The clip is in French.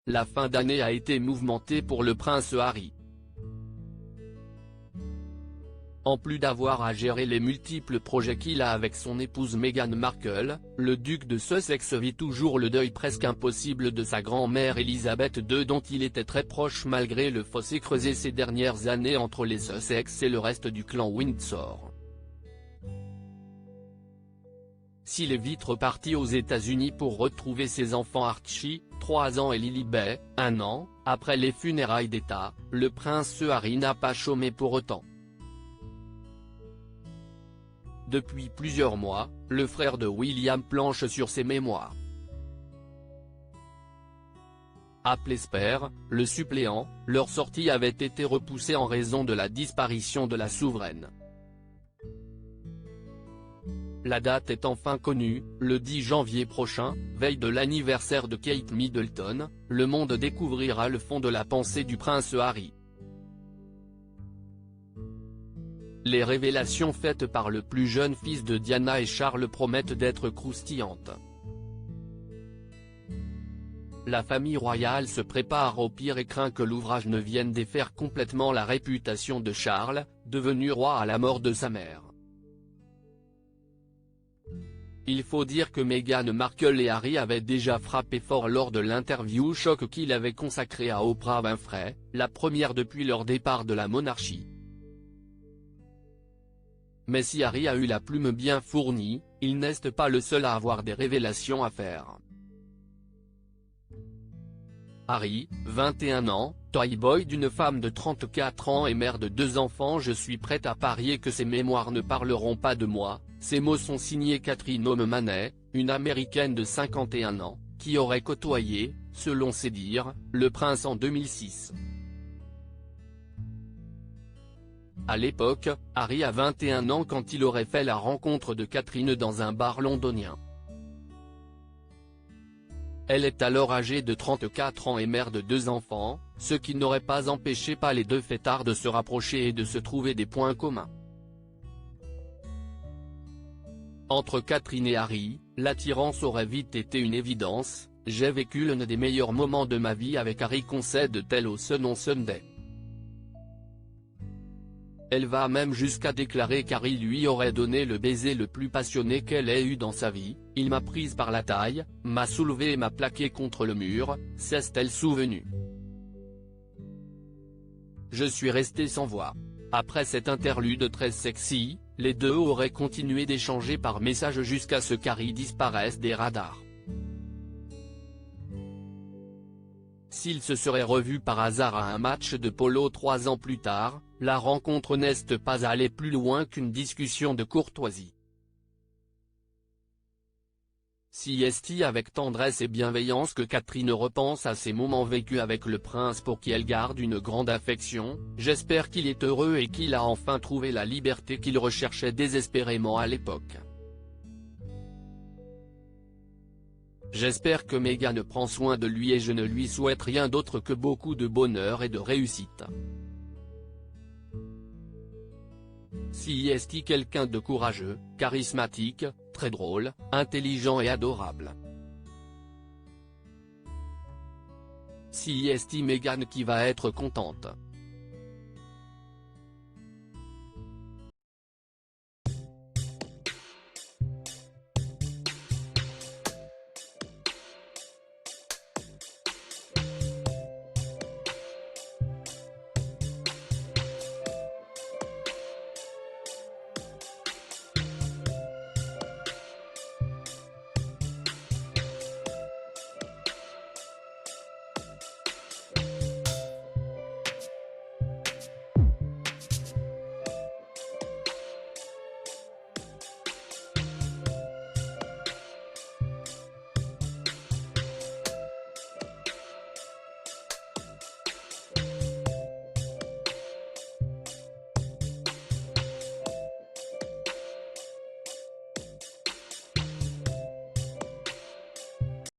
la fin d'année a été mouvementée pour le prince Harry. En plus d'avoir à gérer les multiples projets qu'il a avec son épouse Meghan Markle, le duc de Sussex vit toujours le deuil presque impossible de sa grand-mère Elisabeth II dont il était très proche malgré le fossé creusé ces dernières années entre les Sussex et le reste du clan Windsor. S'il est vite reparti aux États-Unis pour retrouver ses enfants Archie, 3 ans et Lilibet, 1 an, après les funérailles d'État, le prince Harry n'a pas chômé pour autant. Depuis plusieurs mois, le frère de William planche sur ses mémoires. Appelé Spare, le suppléant, leur sortie avait été repoussée en raison de la disparition de la souveraine. La date est enfin connue, le 10 janvier prochain, veille de l'anniversaire de Kate Middleton, le monde découvrira le fond de la pensée du prince Harry. Les révélations faites par le plus jeune fils de Diana et Charles promettent d'être croustillantes. La famille royale se prépare au pire et craint que l'ouvrage ne vienne défaire complètement la réputation de Charles, devenu roi à la mort de sa mère. Il faut dire que Meghan Markle et Harry avaient déjà frappé fort lors de l'interview choc qu'il avait consacrée à Oprah Winfrey, la première depuis leur départ de la monarchie. Mais si Harry a eu la plume bien fournie, il n'est pas le seul à avoir des révélations à faire. Harry, 21 ans, toy boy d'une femme de 34 ans et mère de 2 enfants. Je suis prête à parier que ces mémoires ne parleront pas de moi. Ces mots sont signés Catherine O'Mahony, une américaine de 51 ans, qui aurait côtoyé, selon ses dires, le prince en 2006. À l'époque, Harry a 21 ans quand il aurait fait la rencontre de Catherine dans un bar londonien. Elle est alors âgée de 34 ans et mère de 2 enfants, ce qui n'aurait pas empêché les deux fêtards de se rapprocher et de se trouver des points communs. Entre Catherine et Harry, l'attirance aurait vite été une évidence. J'ai vécu l'un des meilleurs moments de ma vie avec Harry, concède-t-elle au Sun on Sunday. Elle va même jusqu'à déclarer qu'Harry lui aurait donné le baiser le plus passionné qu'elle ait eu dans sa vie. Il m'a prise par la taille, m'a soulevée et m'a plaquée contre le mur, s'est-elle souvenue. Je suis resté sans voix. Après cette interlude très sexy, les deux auraient continué d'échanger par message jusqu'à ce qu'Harry disparaisse des radars. S'ils se seraient revus par hasard à un match de polo 3 ans plus tard, la rencontre n'est pas allée plus loin qu'une discussion de courtoisie. Si est avec tendresse et bienveillance que Catherine repense à ces moments vécus avec le prince pour qui elle garde une grande affection, j'espère qu'il est heureux et qu'il a enfin trouvé la liberté qu'il recherchait désespérément à l'époque. J'espère que Meghan prend soin de lui et je ne lui souhaite rien d'autre que beaucoup de bonheur et de réussite. Si est quelqu'un de courageux, charismatique, très drôle, intelligent et adorable. Si est Meghan qui va être contente.